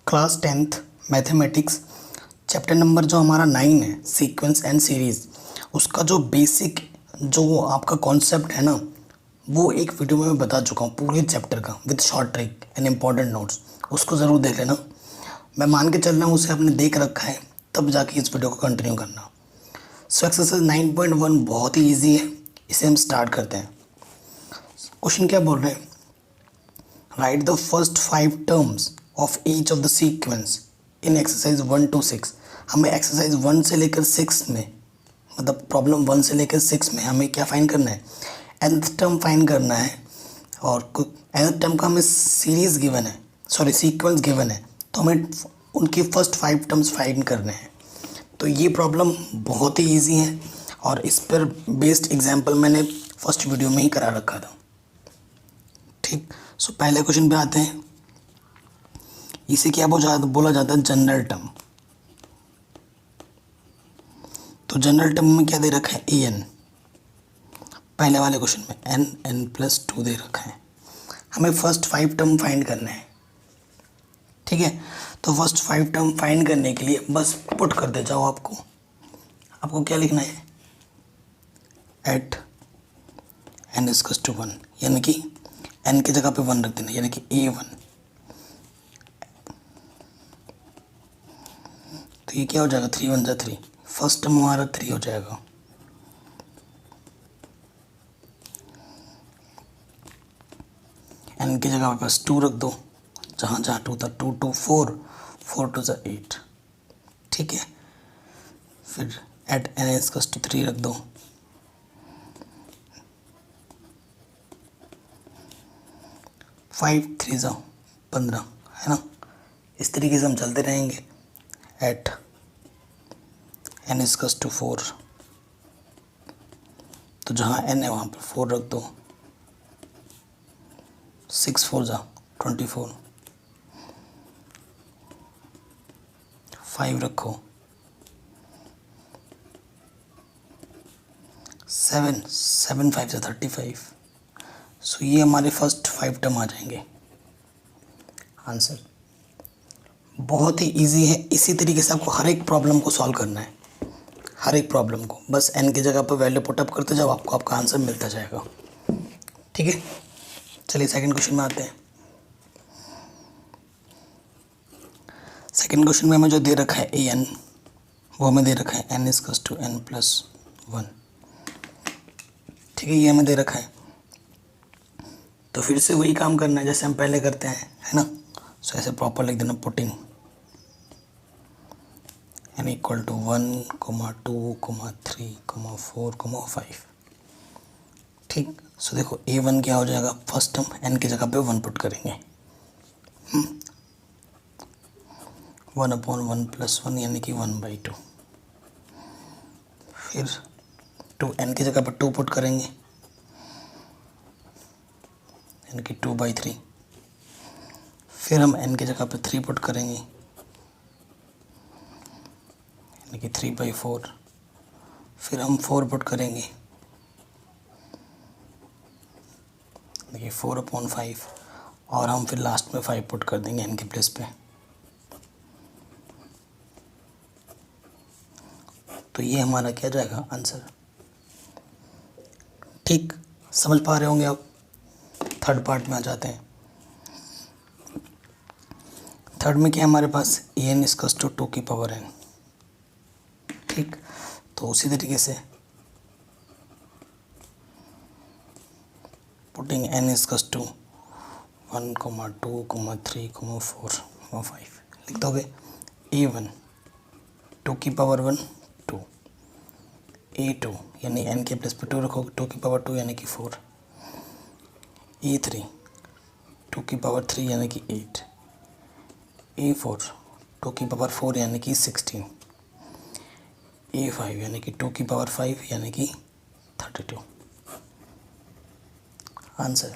Class 10th mathematics chapter number जो हमारा 9 है सीक्वेंस एंड सीरीज़, उसका जो बेसिक जो आपका कॉन्सेप्ट है ना, वो एक वीडियो में मैं बता चुका हूँ पूरे चैप्टर का with short trick and important notes. उसको ज़रूर देख लेना। मैं मान के चल रहा हूँ उसे आपने देख रखा है, तब जाके इस वीडियो को कंटिन्यू करना। सो एक्सरसाइज 9.1 बहुत ही ईजी है, इसे हम स्टार्ट करते हैं। क्वेश्चन क्या बोल रहे हैं? Right the first 5 terms of each of the sequence in exercise 1 to 6। हमें एक्सरसाइज 1 से लेकर 6 में, मतलब प्रॉब्लम 1 से लेकर 6 में हमें क्या फाइंड करना है? nth टर्म फाइंड करना है। और nth टर्म का हमें सीरीज़ गिवन है, सॉरी सीक्वेंस गिवन है, तो हमें उनके फर्स्ट 5 टर्म्स फाइंड करने हैं। तो ये प्रॉब्लम बहुत ही इजी है और इस पर बेस्ड एग्जांपल मैंने फर्स्ट वीडियो में ही करा रखा था। ठीक, सो पहले क्वेश्चन पे आते हैं। इसे क्या बोला जाता है? General term. तो जनरल टर्म में क्या दे रखा है? an। पहले वाले क्वेश्चन में n+2 दे रखा है। हमें फर्स्ट 5 टर्म फाइंड करना है। ठीक है, तो फर्स्ट 5 टर्म फाइंड करने के लिए बस पुट करते जाओ। आपको क्या लिखना है? एट n = 1, यानी कि n की जगह पे 1 रख देना, यानी कि a1। तो ये क्या हो जाएगा? 3 1 जा 3। फर्स्ट टर्म हमारा 3 हो जाएगा। n की जगह पे बस 2 रख दो, जहाँ जहाँ 2 था। 2 2 4, 4 2 जा 8। ठीक है, फिर एट n = 3 रख दो। फाइव 3 जा 15, है ना। इस तरीके से हम चलते रहेंगे। एट n = 4, तो जहाँ n है वहाँ पर 4 रख दो। 6 4 जा 24, 5 रखो। 7 7 5 जा 35। सो ये हमारे फर्स्ट 5 टर्म आ जाएंगे। आंसर बहुत ही इजी है। इसी तरीके से आपको हर एक प्रॉब्लम को सॉल्व करना है। हर एक प्रॉब्लम को बस n की जगह पर वैल्यू पुटअप करते जाओ, आपको आपका आंसर मिलता जाएगा। ठीक है, चलिए सेकंड क्वेश्चन में आते हैं। सेकंड क्वेश्चन में हमें जो दे रखा है an, वो हमें दे रखा है n = n+1। ठीक है, ये हमें दे रखा है। तो फिर से वही काम करना है जैसे हम पहले करते हैं, है ना। सो ऐसे प्रॉपर लिख देना, पुटिंग n = 1, 2, 3, 4, 5। ठीक, सो देखो a1 क्या हो जाएगा? फर्स्ट टर्म n की जगह पे 1 पुट करेंगे। 1/1 + 1 यानी कि 1/2। फिर 2 n की जगह पर 2 पुट करेंगे, यानी कि 2/3। फिर हम n की जगह पे 3 पुट करेंगे, यानी कि 3/4। फिर हम 4 पुट करेंगे, यानी कि 4/5। और हम फिर लास्ट में 5 पुट कर देंगे n के प्लेस पे। तो ये हमारा क्या जाएगा? आंसर। ठीक, समझ पा रहे होंगे आप। थर्ड पार्ट में आ जाते हैं। थर्ड में क्या है हमारे पास? an = 2n। ठीक, तो उसी तरीके से पुटिंग n = 1, 2, 3, 4, 5 लिख दोगे। a1 2 2, a2 यानी n के प्लेस पे 2 रखोगे, 2 यानी कि 4, a3 2 यानी कि 8, a4 2 यानी कि 16, a5 यानी कि 2 यानी कि 32। आंसर।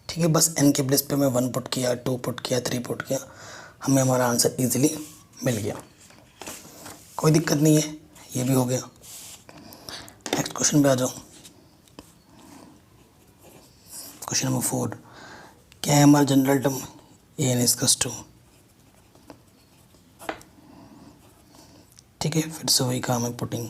ठीक है, बस n के प्लेस पे मैं 1 पुट किया, 2 पुट किया, 3 पुट किया, हमें हमारा आंसर इजीली मिल गया। कोई दिक्कत नहीं है, ये भी हो गया। नेक्स्ट क्वेश्चन पे आ जाओ। क्वेश्चन नंबर 4 क्या है हमारा? जनरल टर्म an = ठीक है, फिर से वही काम है, पुटिंग।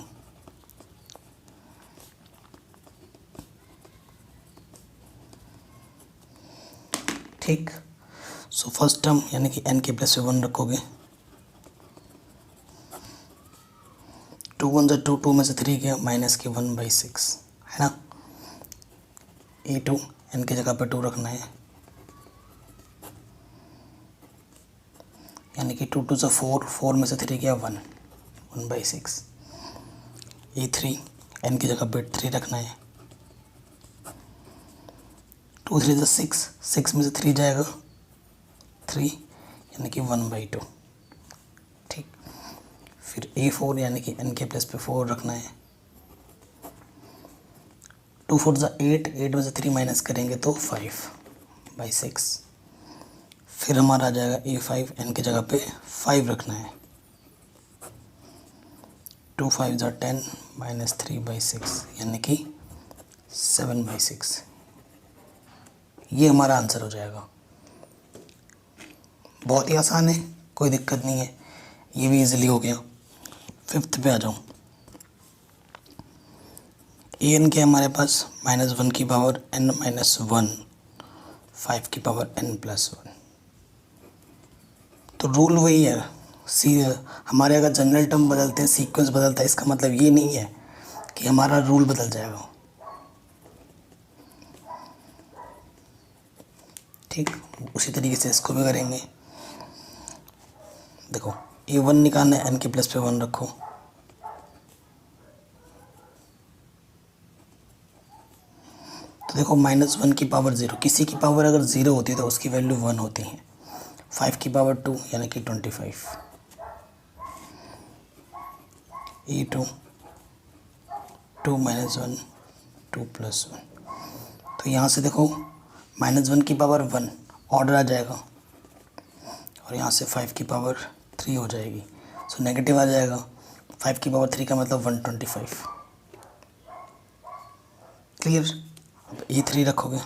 ठीक, सो फर्स्ट टर्म यानी कि n के प्लस पे 1 रखोगे, 2 1 2, 2 में से 3 गया, माइनस के 1/6 है ना। e2 n की जगह पे 2 रखना है, यानी कि 2 2 से 4, 4 में से 3 गया 1/6। e3 n की जगह पे 3 रखना है, 2 3 से 6, 6 में से 3 जाएगा 3, यानी कि 1/2। ठीक, फिर e4 यानी कि n के प्लस पे 4 रखना है, 2 4 से 8, 8 में से 3 माइनस करेंगे तो 5/6। फिर हमारा आ जाएगा e5, n की जगह पे 5 रखना है, 2 5 जा 10 माइनस 3/6 यानी कि 7/6। ये हमारा आंसर हो जाएगा। बहुत ही आसान है, कोई दिक्कत नहीं है, ये भी इजीली हो गया। फिफ्थ पे आ जाऊँ। ए एन के हमारे पास -1 की पावर n-1, 5 की पावर n+1। तो रूल वही है, हमारे अगर जनरल टर्म बदलते हैं, सीक्वेंस बदलता है, इसका मतलब ये नहीं है कि हमारा रूल बदल जाएगा। ठीक, उसी तरीके से इसको भी करेंगे। देखो a1 निकालना है, n के प्लस पे 1 रखो, तो देखो -1 की पावर 0, किसी की पावर अगर 0 होती है तो उसकी वैल्यू 1 होती है। 5 की पावर 2 यानी कि 25, e2 2 -1 2 + 1। तो यहाँ से देखो -1 की पावर 1 ऑर्डर आ जाएगा, और यहाँ से 5 की पावर 3 हो जाएगी, सो नेगेटिव आ जाएगा। 5 की पावर 3 का मतलब 125। क्लियर। अब e3 रखोगे,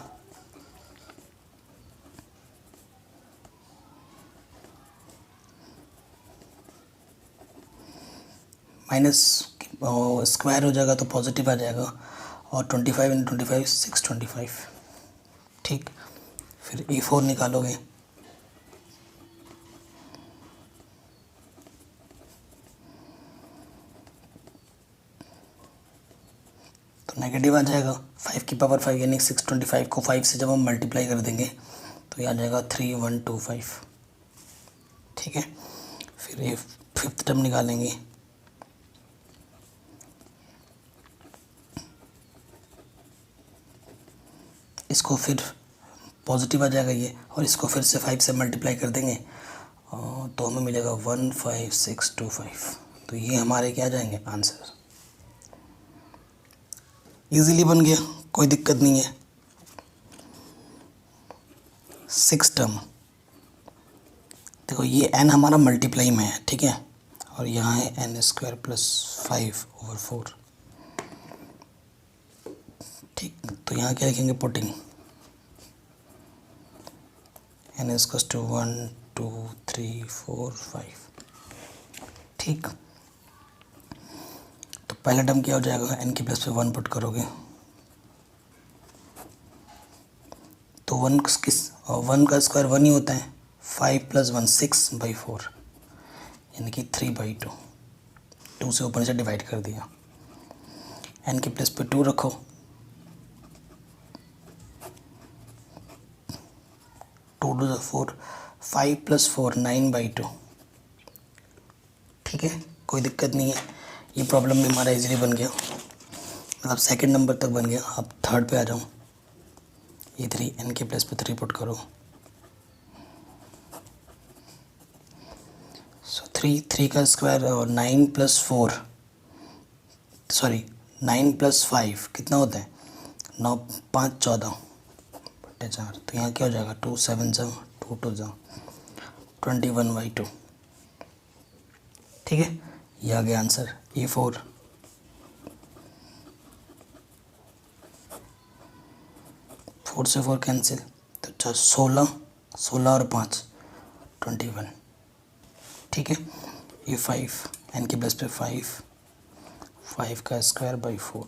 माइनस स्क्वायर हो जाएगा तो पॉजिटिव आ जाएगा, और 25 × 25 625। ठीक, फिर e4 निकालोगे, तो नेगेटिव आ जाएगा। 5 की पावर 5 यानी 625 को 5 से जब हम मल्टीप्लाई कर देंगे तो ये आ जाएगा 3125। ठीक है, फिर ये फिफ्थ टर्म निकालेंगे, इसको फिर पॉजिटिव आ जाएगा ये, और इसको फिर से 5 से मल्टीप्लाई कर देंगे तो हमें मिलेगा 15625। तो ये हमारे क्या जाएंगे आंसर। इजीली बन गया, कोई दिक्कत नहीं है। सिक्स टर्म, देखो ये n हमारा मल्टीप्लाई में है, ठीक है, और यहाँ है n² + 5/4। ठीक, तो यहाँ क्या लिखेंगे, पुटिंग n = 1 2 3 4 5। ठीक, तो पहला टर्म क्या हो जाएगा, n के प्लस पे 1 पुट करोगे तो 1 का स्क्वायर 1 ही होता है। 5 + 1 6/4 यानी कि 3/2। 2 से ऊपर से डिवाइड कर दिया। n के प्लस पे 2 रखो, 2 2 4, 5 + 4 9/2। ठीक है, कोई दिक्कत नहीं है, ये प्रॉब्लम भी हमारा इजीली बन गया, मतलब सेकंड नंबर तक बन गया। अब थर्ड पे आ जाऊँ। e3 n के प्लस पे 3 पुट करो, सो 3 का स्क्वायर, और 9 + 4 सॉरी 9 + 5 कितना होता है, 9 5 14/4। तो यहाँ क्या हो जाएगा, 2 7 जा 2 2 जा 21/2। ठीक है, ये आ गया आंसर e4। 4 से 4 कैंसिल, तो 16 और 5 21। ठीक है, e5 एन के प्लस पे 5 का स्क्वायर बाई 4,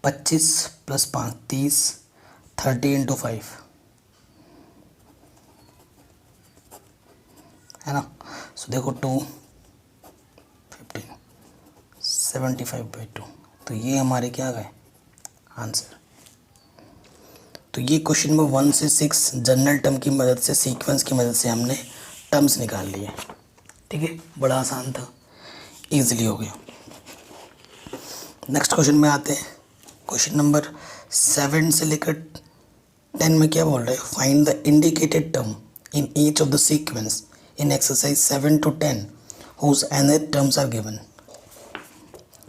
25 प्लस 5 30, 30 इंटू 5 है ना। सो देखो 2 15 75/2, तो ये हमारे क्या गए आंसर। तो ये क्वेश्चन नंबर 1 से 6 जनरल टर्म की मदद से, सीक्वेंस की मदद से हमने टर्म्स निकाल लिए। ठीक है, बड़ा आसान था, इजीली हो गया। नेक्स्ट क्वेश्चन में आते हैं। क्वेश्चन नंबर 7 से लेकर 10 में क्या बोल रहे हैं, find the indicated term in each of the sequence in exercise 7 to 10 whose nth terms are given.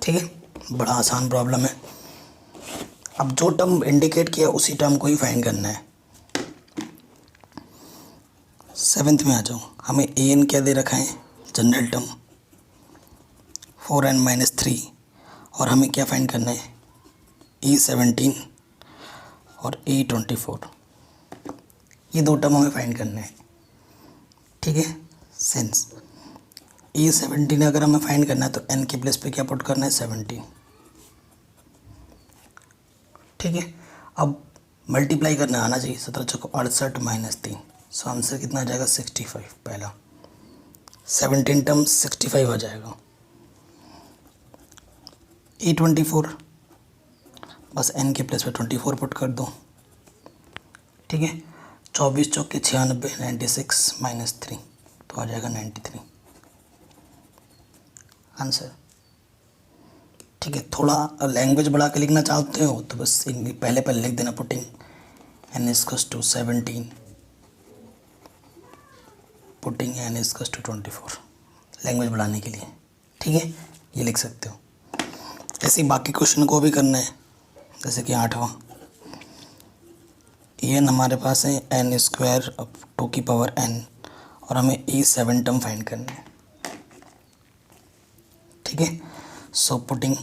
ठीक है, बड़ा आसान प्रॉब्लम है। अब जो टर्म इंडिकेट किया उसी टर्म को ही फाइंड करना है। 7th में आ जाओ, हमें an क्या दे रखा है, जनरल टर्म 4n-3, और हमें क्या फाइंड करना है, E17 और E24, ये दो टर्म हमें फाइंड करना है। ठीक है, सिंस E17 अगर हमें फाइंड करना है तो n के प्लेस पे क्या पुट करना है, 17। ठीक है, अब मल्टीप्लाई करना आना चाहिए, 17 चौको 68 -3, सो आंसर कितना आ जाएगा 65। पहला 17 टर्म 65 आ जाएगा। E24 बस n के प्लेस पे 24 पुट कर दो। ठीक है, 24 चौके 96, 96 -3, तो आ जाएगा 93 आंसर। ठीक है, थोड़ा लैंग्वेज बढ़ा के लिखना चाहते हो तो बस पहले पहले लिख देना, putting n = 17, putting n = 24, language बढ़ाने के लिए। ठीक है, ये लिख सकते हो। ऐसे ही बाकी क्वेश्चन को भी करना है, जैसे कि 8वां, n हमारे पास है n² 2 की पावर n, और हमें E7 टर्म फाइंड करना है। ठीक है, सो पुटिंग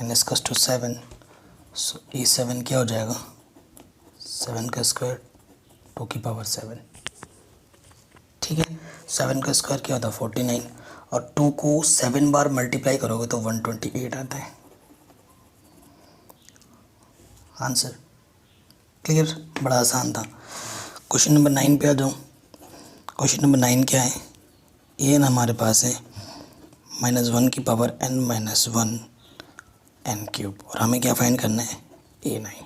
n = 7, सो E7 क्या हो जाएगा, 7 का स्क्वायर 2 की पावर 7। ठीक है, 7 का स्क्वायर क्या होता है 49, और 2 को 7 बार मल्टीप्लाई करोगे तो 128 आता है आंसर। क्लियर, बड़ा आसान था। क्वेश्चन नंबर 9 पे आ जाऊँ। क्वेश्चन नंबर 9 क्या है, n हमारे पास है -1 की पावर n-1 n³, और हमें क्या फाइंड करना है, A9।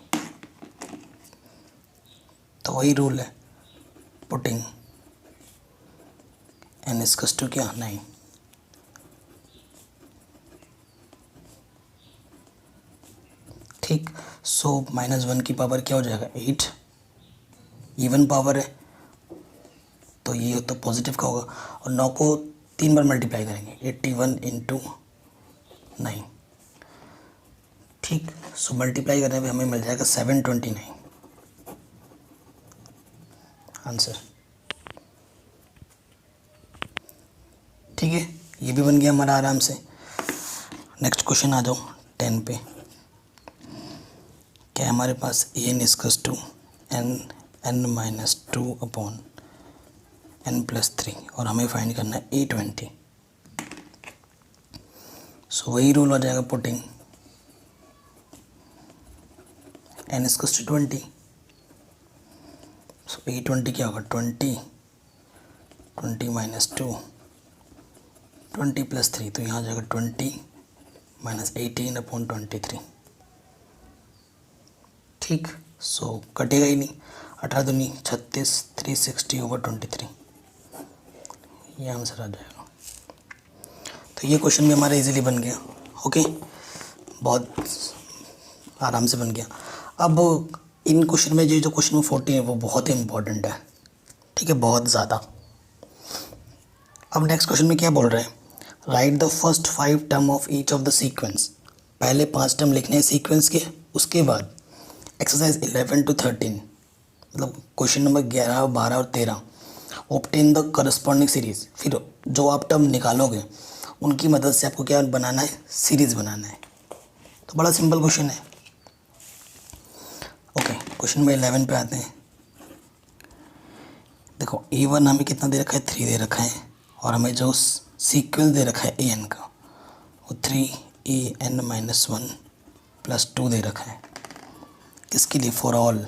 तो वही रूल है, पुटिंग n = क्या 9। ठीक, सो -1 की पावर क्या हो जाएगा 8, इवन पावर है तो ये तो पॉजिटिव का होगा, और 9 को 3 बार मल्टीप्लाई करेंगे, 81 × 9। ठीक, सो मल्टीप्लाई करने पे हमें मिल जाएगा 729 आंसर। ठीक है, ये भी बन गया हमारा आराम से। नेक्स्ट क्वेश्चन आ जाओ 10 पे। क्या है हमारे पास, n = n-2 n+3, और हमें फाइंड करना है A20। सो वही रूल हो जाएगा, पुटिंग n = 20, सो A20 क्या होगा 20 -2 20 + 3, तो यहाँ जाएगा 20 - 18/23। ठीक, सो कटेगा ही नहीं, 18 दूनी 36, 360/23, ये आंसर आ जाएगा। तो ये क्वेश्चन भी हमारा इजीली बन गया। ओके, बहुत आराम से बन गया। अब इन क्वेश्चन में जो क्वेश्चन नंबर 14 है वो बहुत ही इंपॉर्टेंट है। ठीक है, बहुत ज़्यादा। अब नेक्स्ट क्वेश्चन में क्या बोल रहे हैं, right the first 5 term of each of the sequence. पहले 5 टर्म लिखने हैं सीक्वेंस के, उसके बाद एक्सरसाइज 11 to 13, मतलब क्वेश्चन नंबर 11, 12 और 13, ऑब्टेन द करस्पॉन्डिंग सीरीज। फिर जो आप टर्म निकालोगे उनकी मदद से आपको क्या बनाना है, सीरीज बनाना है। तो बड़ा सिंपल क्वेश्चन है। ओके, क्वेश्चन नंबर 11 पे आते हैं। देखो A1 हमें कितना दे रखा है, 3 दे रखा है, और हमें जो सीक्वेंस दे रखा है AN का वो 3AN-1 + 2 दे रखा है। किसके लिए? For all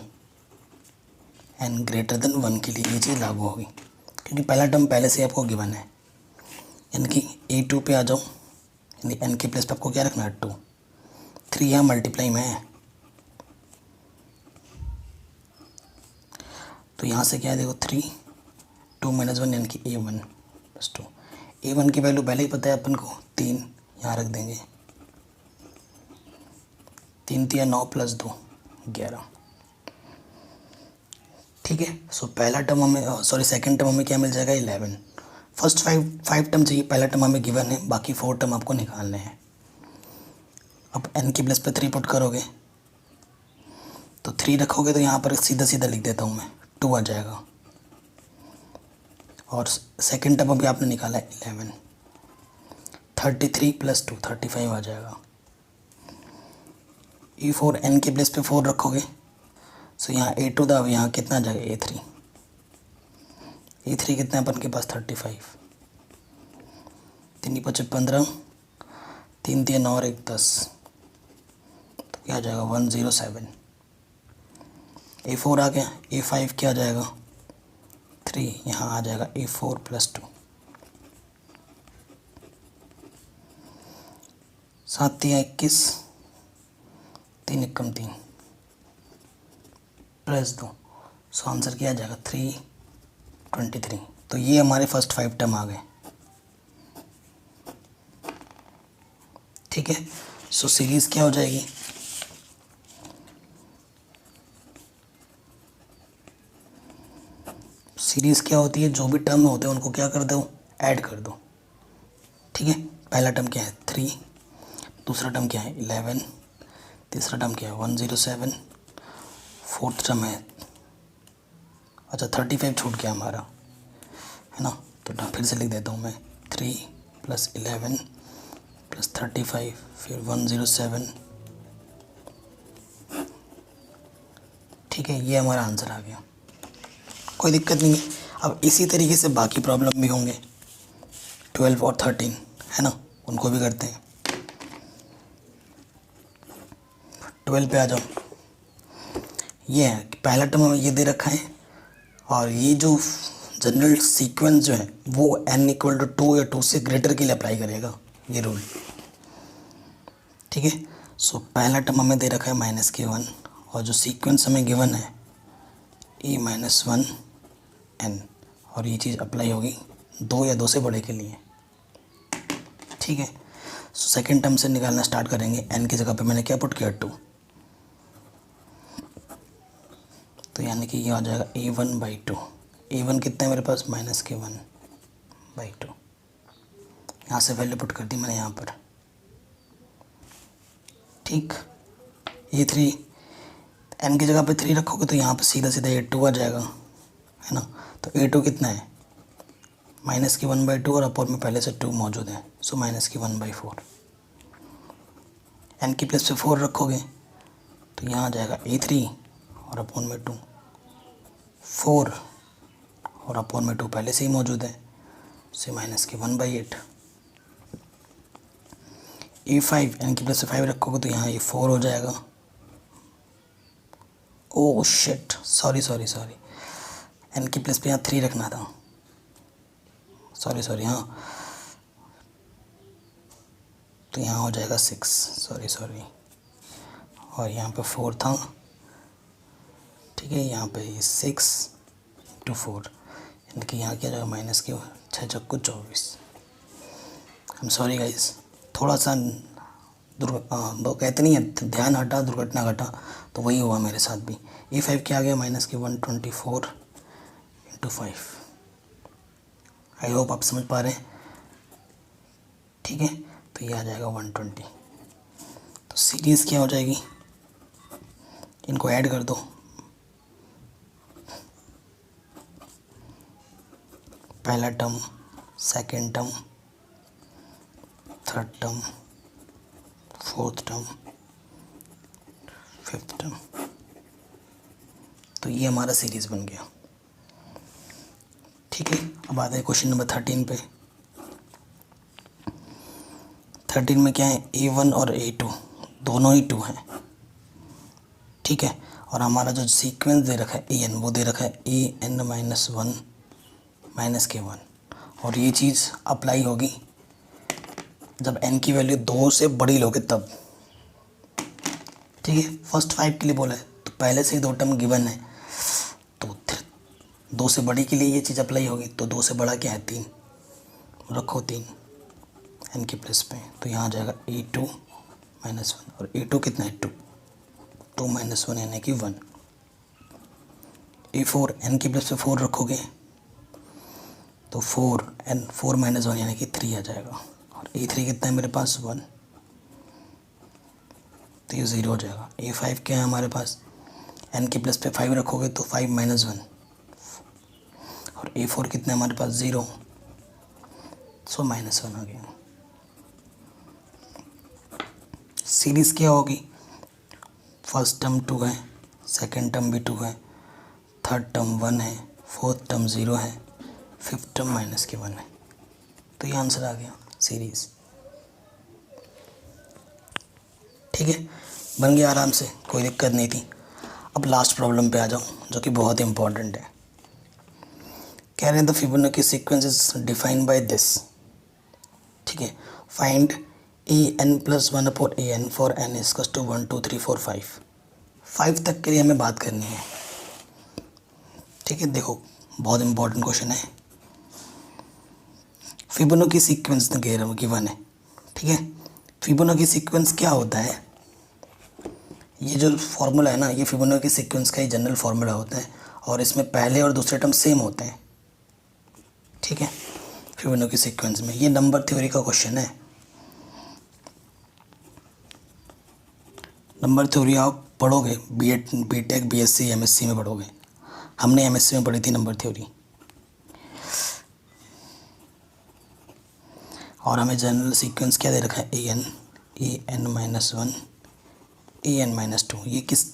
n greater than 1 के लिए ये चीज़ लागू होगी, क्योंकि पहला टर्म पहले से आपको गिवन है। यानी कि A2 पे आ जाओ, यानी n के प्लेस पे आपको क्या रखना है? 2। 3 यहाँ मल्टीप्लाई में है, तो यहाँ से क्या है देखो 3 2 - 1 यानी कि A1 + 2। A1 की वैल्यू पहले ही पता है अपन को, 3 यहाँ रख देंगे। 3 × 9 + 2 11। ठीक है। सो पहला टर्म हमें सेकंड टर्म हमें क्या मिल जाएगा? 11। फर्स्ट फाइव टर्म चाहिए, पहला टर्म हमें गिवन है, बाकी 4 टर्म आपको निकालने हैं। अब n के प्लेस पे 3 पुट करोगे तो 3 रखोगे, तो यहाँ पर सीधा सीधा लिख देता हूँ मैं, 2 आ जाएगा। और सेकंड टर्म अभी आपने निकाला है 11, 33 + 2 35 आ जाएगा। E4 n के प्लेस पे 4 रखोगे, सो यहाँ A2 था, यहाँ कितना आ जाएगा? A3 कितना है अपन के पास? 35। 3 × 5 = 15, 3 × 3 = 9 और 1 = 10, तो क्या आ जाएगा? 107। A4 आ गया। A5 क्या आ जाएगा? 3, यहाँ आ जाएगा A4 + 2, 7 × 3 = 21, 3 × 1 = 3 + 2, सो आंसर क्या आ जाएगा? 323। तो ये हमारे फर्स्ट 5 टर्म आ गए। ठीक है। सो सीरीज़ क्या हो जाएगी? सीरीज़ क्या होती है? जो भी टर्म होते हैं उनको क्या कर दो? ऐड कर दो। ठीक है। पहला टर्म क्या है? 3, दूसरा टर्म क्या है? 11, तीसरा टर्म क्या है? 107, फोर्थ टर्म है, अच्छा 35 छूट गया हमारा, है ना, तो फिर से लिख देता हूँ मैं, 3 + 11 + 35 फिर 107। ठीक है, ये हमारा आंसर आ गया, कोई दिक्कत नहीं है। अब इसी तरीके से बाकी प्रॉब्लम भी होंगे, 12 और 13, है ना, उनको भी करते हैं। 12 पे आ जाओ। ये है कि पहला टर्म हमें ये दे रखा है, और ये जो जनरल सीक्वेंस जो है वो n = 2 या 2 से ग्रेटर के लिए अप्लाई करेगा ये रूल। ठीक है। सो पहला टर्म हमें दे रखा है -k1, और जो सीक्वेंस हमें गिवन है e - 1 n, और ये चीज़ अप्लाई होगी 2 या 2 से बड़े के लिए। ठीक है। सो सेकेंड टर्म से निकालना स्टार्ट करेंगे। n की जगह पे मैंने क्या पुट किया? 2, तो यानी कि ये आ जाएगा A1/2। A1 कितना है मेरे पास? -k1/2। यहाँ से वैल्यू पुट कर दी मैंने यहाँ पर। ठीक। A3 n की जगह पे 3 रखोगे तो यहाँ पर सीधा सीधा A2 आ जाएगा, है ना, तो A2 कितना है? -k1/2, और अपोर में पहले से 2 मौजूद है, सो -k1/4। n की प्लेस पे 4 रखोगे तो यहाँ आ जाएगा A3, और अपोन में 2, 4 और अपोन में 2 पहले से ही मौजूद है, से -k1/8। A5 n की प्लेस से 5 रखोगे तो यहाँ ये 4 हो जाएगा। ओह शिट, सॉरी, n की प्लेस पे यहाँ 3 रखना था, सॉरी, हाँ, तो यहाँ हो जाएगा 6, सॉरी, और यहाँ पे 4 था। ठीक है, यहाँ पे 6 × 4, यानी कि यहाँ क्या जाएगा? -6 × 24। हम सॉरी गाइस, थोड़ा सा वो कहते नहीं है, ध्यान हटा दुर्घटना घटा, तो वही हुआ मेरे साथ भी। A5 क्या आ गया? -124 × 5। आई होप आप समझ पा रहे हैं। ठीक है, तो ये आ जाएगा 120। तो सीरीज़ क्या हो जाएगी? इनको ऐड कर दो, पहला term, second term, third term, fourth term, fifth term, तो ये हमारा सीरीज़ बन गया। ठीक है, अब आते हैं क्वेश्चन नंबर 13 पे। 13 में क्या है, A1 और A2 दोनों ही 2 हैं, ठीक है। और हमारा जो सीक्वेंस दे रखा है AN, वो दे रखा है AN माइनस 1 माइनस K1, और ये चीज़ अप्लाई होगी जब n की वैल्यू 2 से बड़ी लोगे तब, ठीक है। फर्स्ट 5 के लिए बोला है तो पहले से ही 2 टर्म गिवन है, तो 2 से बड़ी के लिए ये चीज़ अप्लाई होगी। तो 2 से बड़ा क्या है, 3, रखो 3 n के प्लस पे, तो यहाँ आ जाएगा A2 माइनस 1, और A2 कितना है 2, 2 माइनस 1 यानी कि 1। A4 n के प्लस पे 4 रखोगे तो 4 माइनस 1 यानी कि 3 आ जाएगा, और A3 कितना है मेरे पास 1, तो ये 0 हो जाएगा। A5 क्या है हमारे पास, n के प्लस पे 5 रखोगे तो 5 माइनस 1, और A4 कितना है हमारे पास 0, सो माइनस 1 आ गया। सीरीज़ क्या होगी, फर्स्ट टर्म 2 है, सेकंड टर्म भी 2 है, थर्ड टर्म 1 है, फोर्थ टर्म 0 है, फिफ्थ टर्म माइनस के 1 है, तो ये आंसर आ गया सीरीज़, ठीक है। बन गया आराम से, कोई दिक्कत नहीं थी। अब लास्ट प्रॉब्लम पे आ जाओ जो कि बहुत इंपॉर्टेंट है। कह रहे हैं the Fibonacci sequence is defined by this, ठीक है। Find AN plus 1 upon AN for n is equals to 1 2 3 4 5 तक के लिए हमें बात करनी है, ठीक है। देखो बहुत इंपॉर्टेंट क्वेश्चन है। फिबोनाची सीक्वेंस गिवन है, ठीक है। फिबोनाची सीक्वेंस क्या होता है, ये जो फॉर्मूला है ना, ये फिबोनाची सीक्वेंस का ही जनरल फार्मूला होता है, और इसमें पहले और दूसरे टर्म सेम होते हैं, ठीक है। फिबोनाची सीक्वेंस में ये नंबर थ्योरी का क्वेश्चन है। नंबर थ्योरी आप पढ़ोगे बीटेक BSc MSc में पढ़ोगे, हमने MSc में पढ़ी थी नंबर थ्योरी। और हमें जनरल सीक्वेंस क्या दे रखा है, AN माइनस 1 AN माइनस 2, ये किस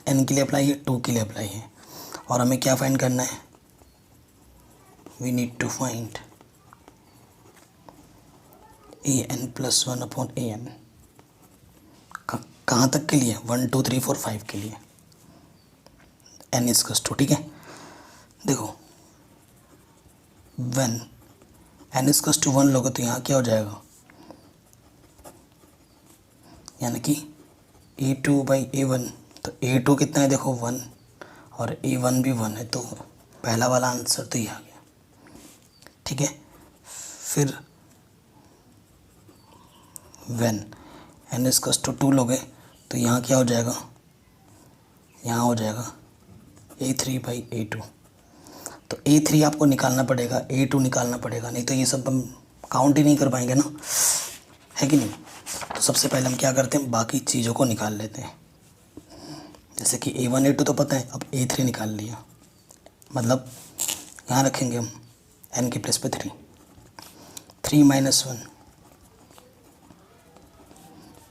n के लिए अप्लाई है, 2 के लिए अप्लाई है। और हमें क्या फाइंड करना है, we need to find AN plus 1 upon AN, कहाँ तक के लिए, 1 2 3 4 5 के लिए, n इज इक्वल्स टू, ठीक है। देखो when n is equals to 1 लोगे तो यहाँ क्या हो जाएगा, यानी कि A2 बाई A1, तो A2 कितना है देखो 1, और A1 भी 1 है, तो पहला वाला आंसर तो ये आ गया, ठीक है। फिर when n is equals to 2 लोगे तो यहाँ क्या हो जाएगा, यहाँ हो जाएगा A3 बाई A2, तो A3 आपको निकालना पड़ेगा, A2 निकालना पड़ेगा, नहीं तो ये सब हम काउंट ही नहीं कर पाएंगे ना, है कि नहीं। तो सबसे पहले हम क्या करते हैं, बाकी चीज़ों को निकाल लेते हैं। जैसे कि A1 A2 तो पता है, अब A3 निकाल लिया, मतलब यहाँ रखेंगे हम n के प्लस पे 3 माइनस 1,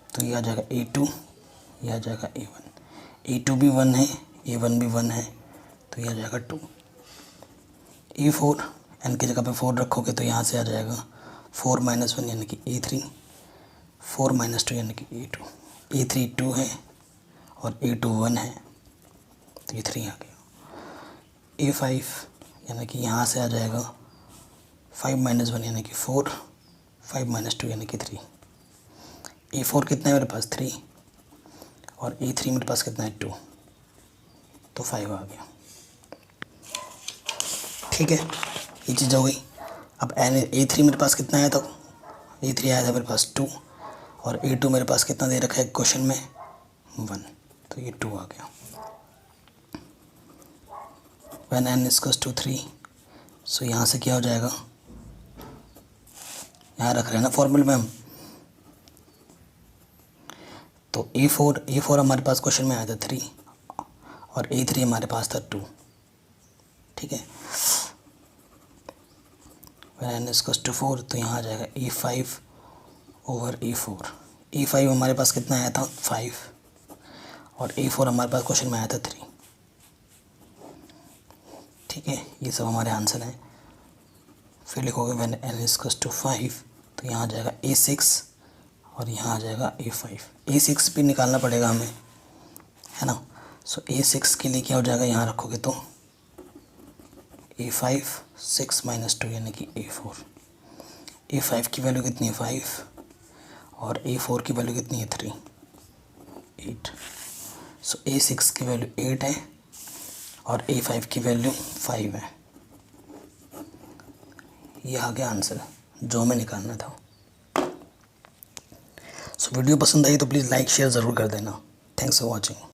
तो ये आ जाएगा A2, ये आ जाएगा A1, A2 भी 1 है, A1 भी 1 है, तो ये आ जाएगा 2। A4 n की जगह पे 4 रखोगे तो यहाँ से आ जाएगा 4 माइनस 1 यानी कि A3, 4 माइनस 2 यानी कि A2, A3 2 है और A2 1 है, तो ये 3 आ गया। A5 यानी कि यहाँ से आ जाएगा 5 माइनस 1 यानी कि 4, 5 माइनस 2 यानी कि 3। A4 कितना है मेरे पास 3, और A3 मेरे पास कितना है 2, तो 5 आ गया, ठीक है। ये चीज़ हो गई। अब A3 मेरे पास कितना आया था, A3 आया था मेरे पास 2, और A2 मेरे पास कितना दे रखा है क्वेश्चन में 1, तो ये 2 आ गया। when n इक्वल्स टू 3, सो यहाँ से क्या हो जाएगा, यहाँ रख रहे हैं ना फॉर्मूले में हम, तो A4 हमारे पास क्वेश्चन में आया था 3, और A3 हमारे पास था 2, ठीक है। when n इक्वल्स टू 4, तो यहाँ आ जाएगा A5 ओवर A4। A5 हमारे पास कितना आया था 5, और A4 हमारे पास क्वेश्चन में आया था 3, ठीक है, ये सब हमारे आंसर हैं। फिर लिखोगे व्हेन n इक्वल्स टू 5, तो यहाँ आ जाएगा A6 और यहाँ आ जाएगा A5। A6 भी निकालना पड़ेगा हमें, है ना। सो A6 के लिए क्या हो जाएगा, यहाँ रखोगे तो A5, 6 - 2 यानी कि A4। A5 की वैल्यू कितनी है 5 और A4 की वैल्यू कितनी है 3, 8। सो A6 की वैल्यू 8 है और A5 की वैल्यू 5 है। ये आ गया आंसर जो हमें निकालना था। सो वीडियो पसंद आई तो प्लीज़ लाइक शेयर ज़रूर कर देना। Thanks for watching.